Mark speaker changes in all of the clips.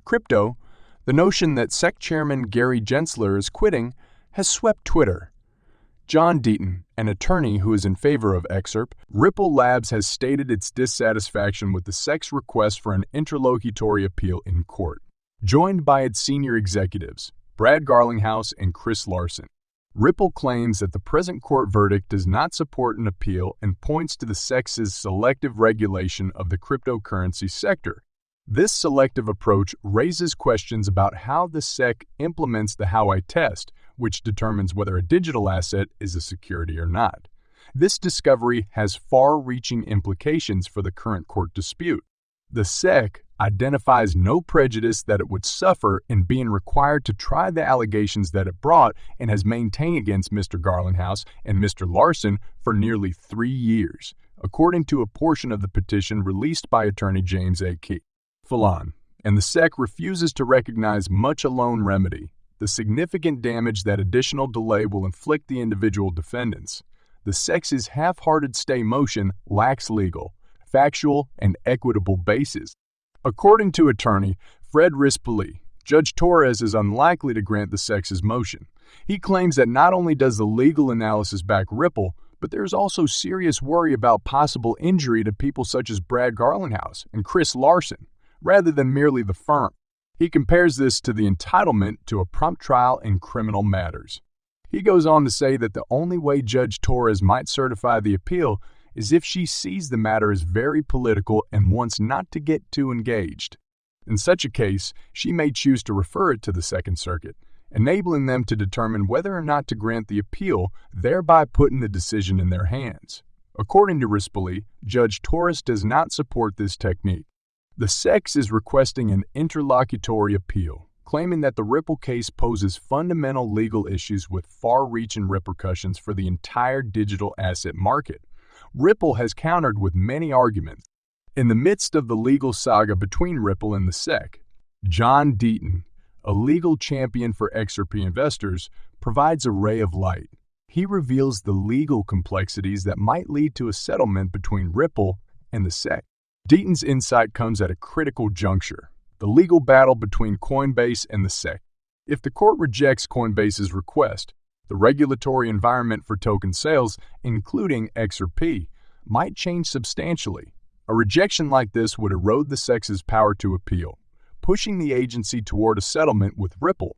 Speaker 1: crypto, the notion that SEC Chairman Gary Gensler is quitting has swept Twitter. John Deaton, an attorney who is in favor of Excerpt, Ripple Labs has stated its dissatisfaction with the SEC's request for an interlocutory appeal in court, joined by its senior executives, Brad Garlinghouse and Chris Larson. Ripple claims that the present court verdict does not support an appeal and points to the SEC's selective regulation of the cryptocurrency sector. This selective approach raises questions about how the SEC implements the Howey test, which determines whether a digital asset is a security or not. This discovery has far-reaching implications for the current court dispute. The SEC identifies no prejudice that it would suffer in being required to try the allegations that it brought and has maintained against Mr. Garlinghouse and Mr. Larson for nearly 3 years, according to a portion of the petition released by attorney James A. Key. Fallon, and the SEC refuses to recognize much alone remedy, the significant damage that additional delay will inflict the individual defendants. The SEC's half-hearted stay motion lacks legal, factual, and equitable basis. According to attorney Fred Rispoli, Judge Torres is unlikely to grant the SEC's motion. He claims that not only does the legal analysis back Ripple, but there is also serious worry about possible injury to people such as Brad Garlinghouse and Chris Larson, rather than merely the firm. He compares this to the entitlement to a prompt trial in criminal matters. He goes on to say that the only way Judge Torres might certify the appeal is if she sees the matter as very political and wants not to get too engaged. In such a case, she may choose to refer it to the Second Circuit, enabling them to determine whether or not to grant the appeal, thereby putting the decision in their hands. According to Rispoli, Judge Torres does not support this technique. The SEC is requesting an interlocutory appeal, claiming that the Ripple case poses fundamental legal issues with far-reaching repercussions for the entire digital asset market. Ripple has countered with many arguments. In the midst of the legal saga between Ripple and the SEC, John Deaton, a legal champion for XRP investors, provides a ray of light. He reveals the legal complexities that might lead to a settlement between Ripple and the SEC. Deaton's insight comes at a critical juncture, the legal battle between Coinbase and the SEC. If the court rejects Coinbase's request, the regulatory environment for token sales, including XRP, might change substantially. A rejection like this would erode the SEC's power to appeal, pushing the agency toward a settlement with Ripple.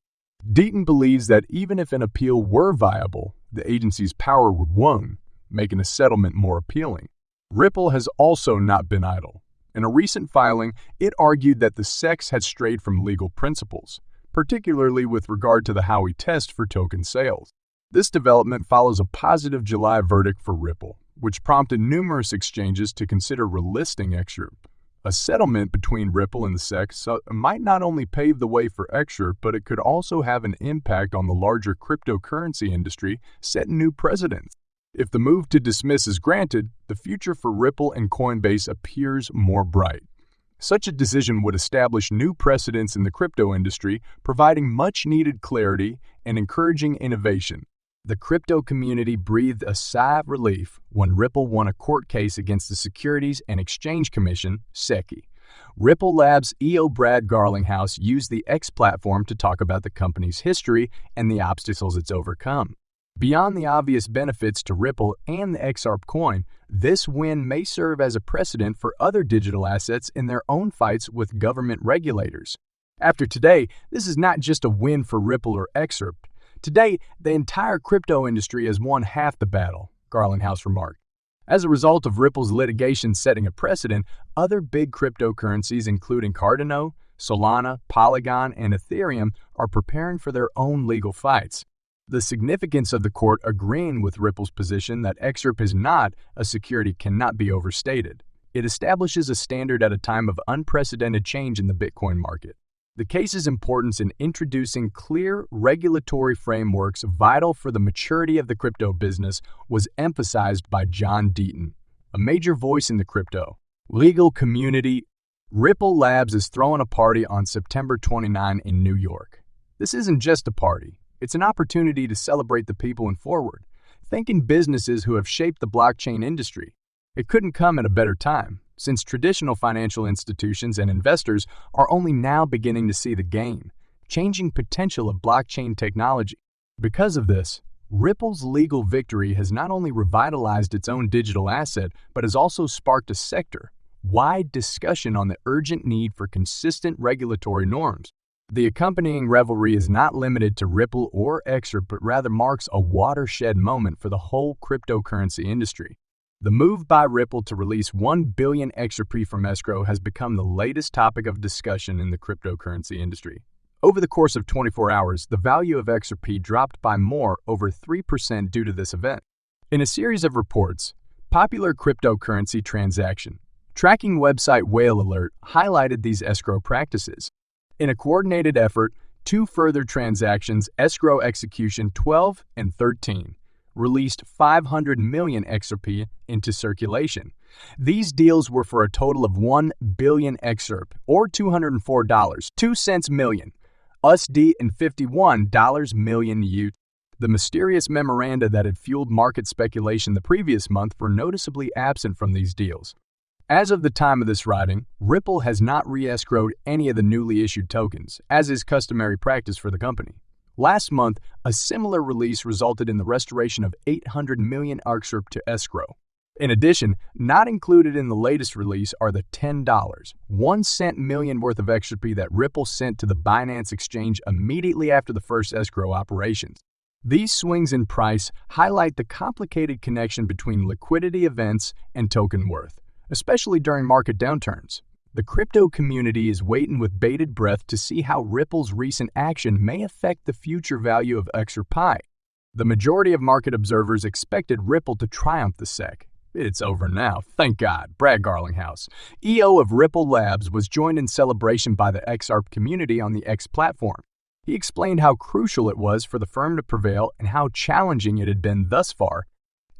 Speaker 1: Deaton believes that even if an appeal were viable, the agency's power would wane, making a settlement more appealing. Ripple has also not been idle. In a recent filing, it argued that the SEC had strayed from legal principles, particularly with regard to the Howey test for token sales. This development follows a positive July verdict for Ripple, which prompted numerous exchanges to consider relisting XRP. A settlement between Ripple and the SEC might not only pave the way for XRP, but it could also have an impact on the larger cryptocurrency industry, setting new precedents. If the move to dismiss is granted, the future for Ripple and Coinbase appears more bright. Such a decision would establish new precedents in the crypto industry, providing much-needed clarity and encouraging innovation. The crypto community breathed a sigh of relief when Ripple won a court case against the Securities and Exchange Commission, SEC. Ripple Labs' EO Brad Garlinghouse used the X platform to talk about the company's history and the obstacles it's overcome. Beyond the obvious benefits to Ripple and the XRP coin, this win may serve as a precedent for other digital assets in their own fights with government regulators. After today, this is not just a win for Ripple or XRP. Today, the entire crypto industry has won half the battle, Garlinghouse remarked. As a result of Ripple's litigation setting a precedent, other big cryptocurrencies including Cardano, Solana, Polygon, and Ethereum are preparing for their own legal fights. The significance of the court agreeing with Ripple's position that XRP is not a security cannot be overstated. It establishes a standard at a time of unprecedented change in the Bitcoin market. The case's importance in introducing clear regulatory frameworks vital for the maturity of the crypto business was emphasized by John Deaton, a major voice in the crypto legal community. Ripple Labs is throwing a party on September 29 in New York. This isn't just a party. It's an opportunity to celebrate the people and forward, thanking businesses who have shaped the blockchain industry. It couldn't come at a better time. since traditional financial institutions and investors are only now beginning to see the game-changing potential of blockchain technology. Because of this, Ripple's legal victory has not only revitalized its own digital asset, but has also sparked a sector-wide discussion on the urgent need for consistent regulatory norms. The accompanying revelry is not limited to Ripple or Excerpt, but rather marks a watershed moment for the whole cryptocurrency industry. The move by Ripple to release 1 billion XRP from escrow has become the latest topic of discussion in the cryptocurrency industry. Over the course of 24 hours, the value of XRP dropped by over 3% due to this event. In a series of reports, popular cryptocurrency transaction tracking website Whale Alert highlighted these escrow practices. In a coordinated effort, 2 further transactions, escrow execution 12 and 13, released 500 million XRP into circulation. These deals were for a total of 1 billion XRP, or $204.02 million. USD and $51 million USD. The mysterious memoranda that had fueled market speculation the previous month were noticeably absent from these deals. As of the time of this writing, Ripple has not re-escrowed any of the newly issued tokens, as is customary practice for the company. Last month, a similar release resulted in the restoration of 800 million XRP to escrow. In addition, not included in the latest release are the $10.01 million worth of XRP that Ripple sent to the Binance exchange immediately after the first escrow operations. These swings in price highlight the complicated connection between liquidity events and token worth, especially during market downturns. The crypto community is waiting with bated breath to see how Ripple's recent action may affect the future value of XRP. The majority of market observers expected Ripple to triumph the SEC. It's over now, thank God. Brad Garlinghouse, EO of Ripple Labs, was joined in celebration by the XRP community on the X platform. He explained how crucial it was for the firm to prevail and how challenging it had been thus far.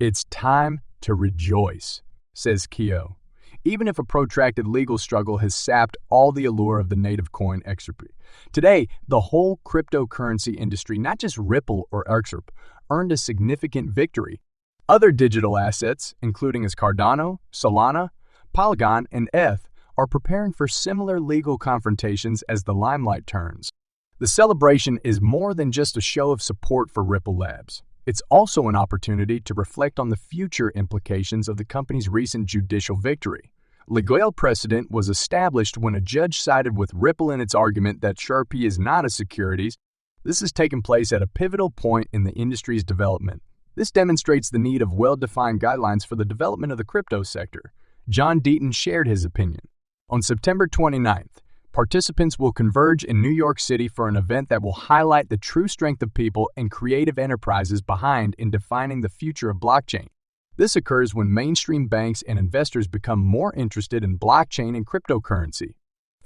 Speaker 1: "It's time to rejoice," says Keo. Even if a protracted legal struggle has sapped all the allure of the native coin XRP. Today, the whole cryptocurrency industry, not just Ripple or XRP, earned a significant victory. Other digital assets, including Cardano, Solana, Polygon, and ETH, are preparing for similar legal confrontations as the limelight turns. The celebration is more than just a show of support for Ripple Labs. It's also an opportunity to reflect on the future implications of the company's recent judicial victory. Legal precedent was established when a judge sided with Ripple in its argument that XRP is not a securities. This has taken place at a pivotal point in the industry's development. This demonstrates the need of well-defined guidelines for the development of the crypto sector. John Deaton shared his opinion. On September 29th, participants will converge in New York City for an event that will highlight the true strength of people and creative enterprises behind in defining the future of blockchain. This occurs when mainstream banks and investors become more interested in blockchain and cryptocurrency.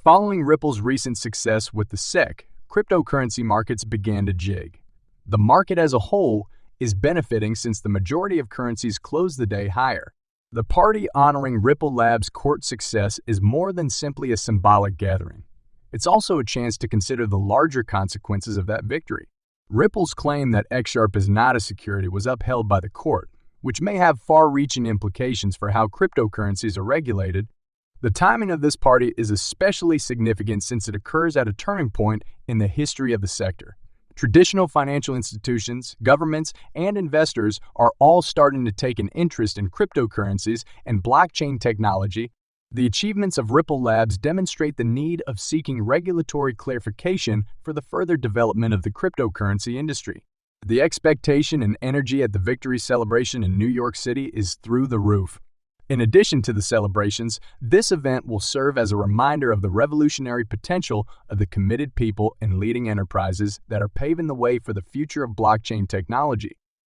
Speaker 1: Following Ripple's recent success with the SEC, cryptocurrency markets began to jig. The market as a whole is benefiting since the majority of currencies close the day higher. The party honoring Ripple Labs' court success is more than simply a symbolic gathering. It's also a chance to consider the larger consequences of that victory. Ripple's claim that XRP is not a security was upheld by the court, which may have far-reaching implications for how cryptocurrencies are regulated. The timing of this party is especially significant since it occurs at a turning point in the history of the sector. Traditional financial institutions, governments, and investors are all starting to take an interest in cryptocurrencies and blockchain technology. The achievements of Ripple Labs demonstrate the need of seeking regulatory clarification for the further development of the cryptocurrency industry. The expectation and energy at the victory celebration in New York City is through the roof. In addition to the celebrations, this event will serve as a reminder of the revolutionary potential of the committed people and leading enterprises that are paving the way for the future of blockchain technology.